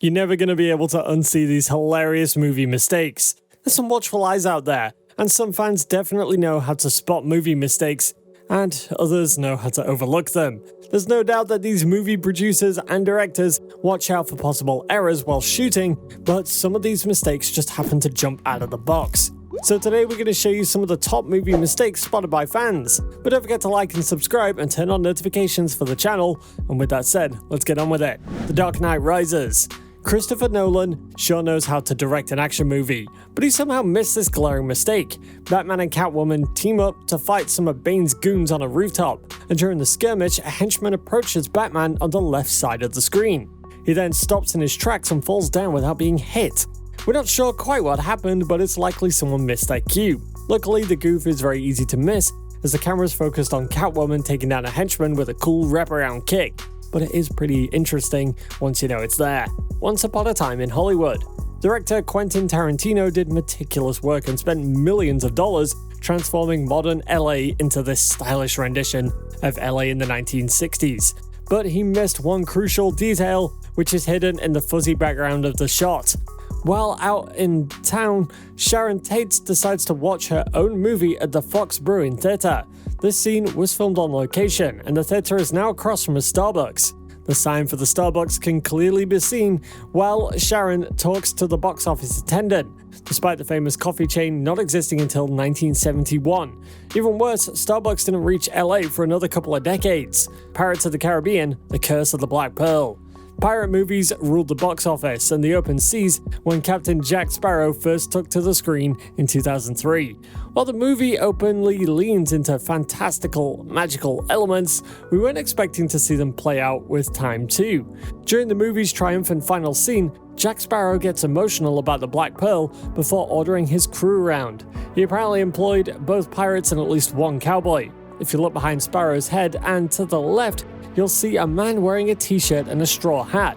You're never going to be able to unsee these hilarious movie mistakes. There's some watchful eyes out there, and some fans definitely know how to spot movie mistakes, and others know how to overlook them. There's no doubt that these movie producers and directors watch out for possible errors while shooting, but some of these mistakes just happen to jump out of the box. So today we're going to show you some of the top movie mistakes spotted by fans. But don't forget to like and subscribe and turn on notifications for the channel. And with that said, let's get on with it. The Dark Knight Rises. Christopher Nolan sure knows how to direct an action movie, but he somehow missed this glaring mistake. Batman and Catwoman team up to fight some of Bane's goons on a rooftop, and during the skirmish, a henchman approaches Batman on the left side of the screen. He then stops in his tracks and falls down without being hit. We're not sure quite what happened, but it's likely someone missed that cue. Luckily, the goof is very easy to miss, as the camera's focused on Catwoman taking down a henchman with a cool wraparound kick. But it is pretty interesting once you know it's there. Once upon a time in Hollywood, director Quentin Tarantino did meticulous work and spent millions of dollars transforming modern LA into this stylish rendition of LA in the 1960s. But he missed one crucial detail, which is hidden in the fuzzy background of the shot. While out in town, Sharon Tate decides to watch her own movie at the Fox Brewing Theatre. This scene was filmed on location, and the theatre is now across from a Starbucks. The sign for the Starbucks can clearly be seen while Sharon talks to the box office attendant, despite the famous coffee chain not existing until 1971. Even worse, Starbucks didn't reach LA for another couple of decades. Pirates of the Caribbean, The Curse of the Black Pearl. Pirate movies ruled the box office and the open seas when Captain Jack Sparrow first took to the screen in 2003. While the movie openly leans into fantastical, magical elements, we weren't expecting to see them play out with time too. During the movie's triumphant final scene, Jack Sparrow gets emotional about the Black Pearl before ordering his crew around. He apparently employed both pirates and at least one cowboy. If you look behind Sparrow's head and to the left, you'll see a man wearing a t-shirt and a straw hat.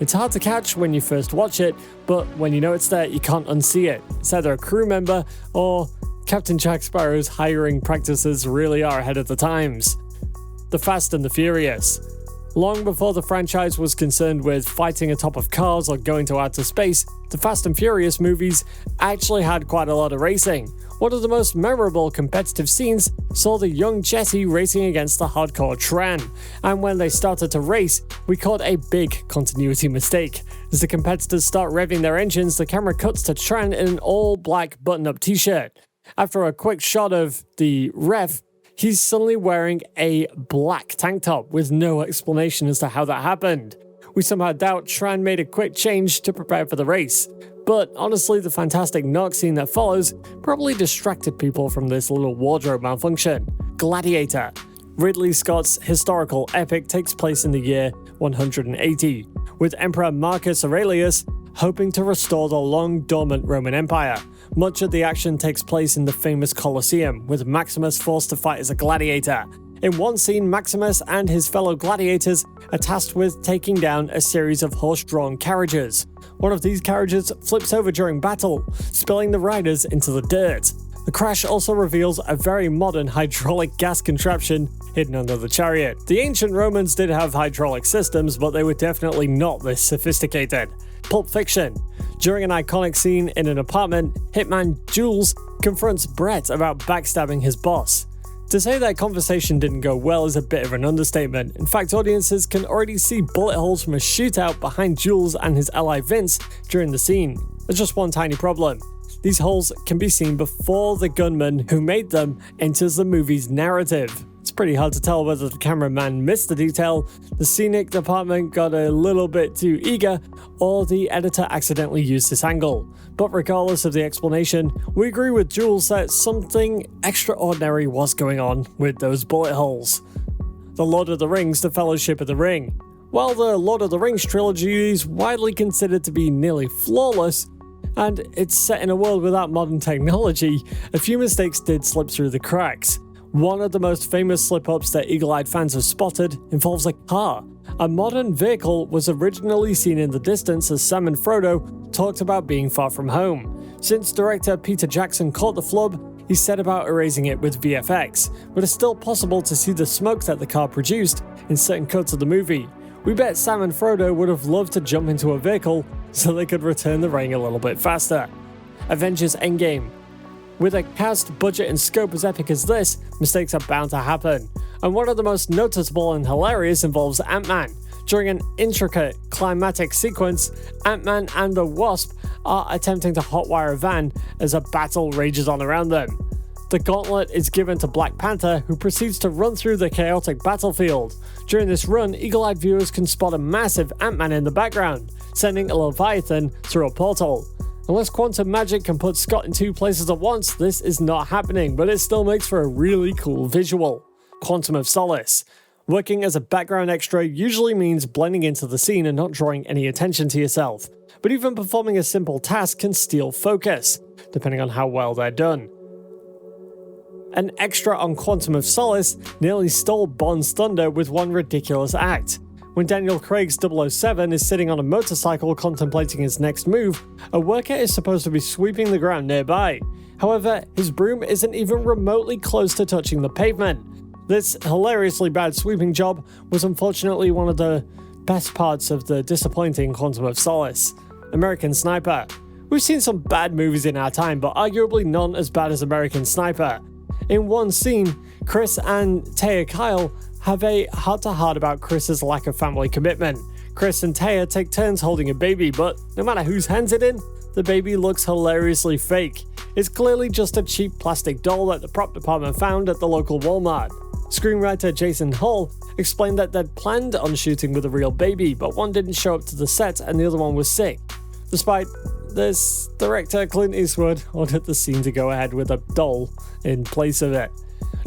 It's hard to catch when you first watch it, but when you know it's there, you can't unsee it. It's either a crew member or Captain Jack Sparrow's hiring practices really are ahead of the times. The Fast and the Furious. Long before the franchise was concerned with fighting atop of cars or going to outer space, the Fast and Furious movies actually had quite a lot of racing. One of the most memorable competitive scenes saw the young Jesse racing against the hardcore Tran, and when they started to race, we caught a big continuity mistake. As the competitors start revving their engines, the camera cuts to Tran in an all-black button-up t-shirt. After a quick shot of the ref, he's suddenly wearing a black tank top with no explanation as to how that happened. We somehow doubt Tran made a quick change to prepare for the race. But honestly, the fantastic knock scene that follows probably distracted people from this little wardrobe malfunction. Gladiator. Ridley Scott's historical epic takes place in the year 180, with Emperor Marcus Aurelius hoping to restore the long-dormant Roman Empire. Much of the action takes place in the famous Colosseum, with Maximus forced to fight as a gladiator. In one scene, Maximus and his fellow gladiators are tasked with taking down a series of horse-drawn carriages. One of these carriages flips over during battle, spilling the riders into the dirt. The crash also reveals a very modern hydraulic gas contraption hidden under the chariot. The ancient Romans did have hydraulic systems, but they were definitely not this sophisticated. Pulp Fiction. During an iconic scene in an apartment, hitman Jules confronts Brett about backstabbing his boss. To say that conversation didn't go well is a bit of an understatement. In fact, audiences can already see bullet holes from a shootout behind Jules and his ally Vince during the scene. There's just one tiny problem. These holes can be seen before the gunman who made them enters the movie's narrative. It's pretty hard to tell whether the cameraman missed the detail, the scenic department got a little bit too eager, or the editor accidentally used this angle. But regardless of the explanation, we agree with Jules that something extraordinary was going on with those bullet holes. The Lord of the Rings, The Fellowship of the Ring. While the Lord of the Rings trilogy is widely considered to be nearly flawless, and it's set in a world without modern technology, a few mistakes did slip through the cracks. One of the most famous slip-ups that eagle-eyed fans have spotted involves a car. A modern vehicle was originally seen in the distance as Sam and Frodo talked about being far from home. Since director Peter Jackson caught the flub, he set about erasing it with VFX, but it's still possible to see the smoke that the car produced in certain cuts of the movie. We bet Sam and Frodo would have loved to jump into a vehicle so they could return the ring a little bit faster. Avengers Endgame. With a cast, budget and scope as epic as this, mistakes are bound to happen. And one of the most noticeable and hilarious involves Ant-Man. During an intricate, climatic sequence, Ant-Man and the Wasp are attempting to hotwire a van as a battle rages on around them. The gauntlet is given to Black Panther, who proceeds to run through the chaotic battlefield. During this run, eagle-eyed viewers can spot a massive Ant-Man in the background, sending a Leviathan through a portal. Unless quantum magic can put Scott in two places at once, this is not happening, but it still makes for a really cool visual. Quantum of Solace. Working as a background extra usually means blending into the scene and not drawing any attention to yourself, but even performing a simple task can steal focus, depending on how well they're done. An extra on Quantum of Solace nearly stole Bond's thunder with one ridiculous act. When Daniel Craig's 007 is sitting on a motorcycle contemplating his next move, a worker is supposed to be sweeping the ground nearby. However, his broom isn't even remotely close to touching the pavement. This hilariously bad sweeping job was unfortunately one of the best parts of the disappointing Quantum of Solace. American Sniper. We've seen some bad movies in our time, but arguably none as bad as American Sniper. In one scene, Chris and Taya Kyle have a heart-to-heart about Chris's lack of family commitment. Chris and Taya take turns holding a baby, but no matter whose hands it in, the baby looks hilariously fake. It's clearly just a cheap plastic doll that the prop department found at the local Walmart. Screenwriter Jason Hall explained that they'd planned on shooting with a real baby, but one didn't show up to the set and the other one was sick. Despite this, director Clint Eastwood ordered the scene to go ahead with a doll in place of it.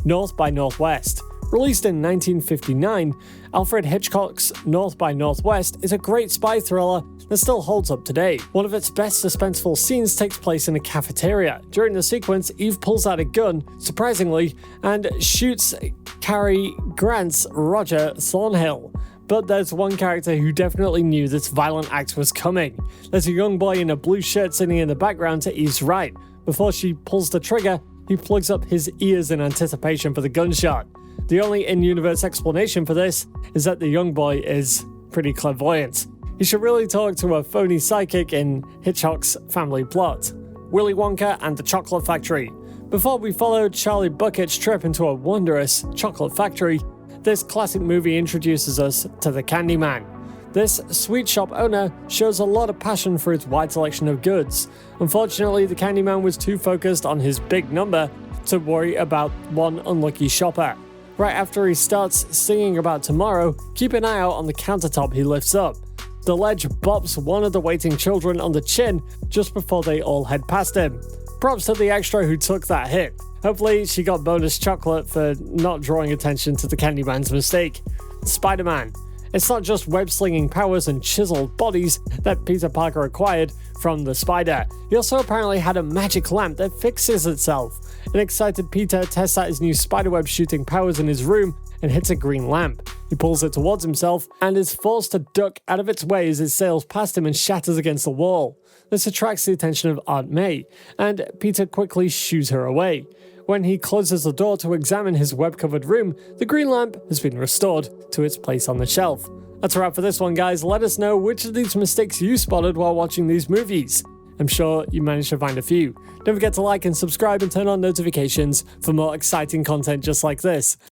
North by Northwest. Released in 1959, Alfred Hitchcock's North by Northwest is a great spy thriller that still holds up today. One of its best suspenseful scenes takes place in a cafeteria. During the sequence, Eve pulls out a gun, surprisingly, and shoots Cary Grant's Roger Thornhill. But there's one character who definitely knew this violent act was coming. There's a young boy in a blue shirt sitting in the background to Eve's right. Before she pulls the trigger, he plugs up his ears in anticipation for the gunshot. The only in-universe explanation for this is that the young boy is pretty clairvoyant. He should really talk to a phony psychic in Hitchcock's family plot. Willy Wonka and the Chocolate Factory. Before we follow Charlie Bucket's trip into a wondrous chocolate factory, this classic movie introduces us to the Candyman. This sweet shop owner shows a lot of passion for its wide selection of goods. Unfortunately, the Candyman was too focused on his big number to worry about one unlucky shopper. Right after he starts singing about tomorrow, keep an eye out on the countertop he lifts up. The ledge bops one of the waiting children on the chin just before they all head past him. Props to the extra who took that hit. Hopefully she got bonus chocolate for not drawing attention to the Candyman's mistake. Spider-Man. It's not just web-slinging powers and chiseled bodies that Peter Parker acquired from the spider. He also apparently had a magic lamp that fixes itself. An excited Peter tests out his new spiderweb shooting powers in his room and hits a green lamp. He pulls it towards himself and is forced to duck out of its way as it sails past him and shatters against the wall. This attracts the attention of Aunt May, and Peter quickly shoos her away. When he closes the door to examine his web-covered room, the green lamp has been restored to its place on the shelf. That's a wrap for this one, guys. Let us know which of these mistakes you spotted while watching these movies. I'm sure you managed to find a few. Don't forget to like and subscribe and turn on notifications for more exciting content just like this.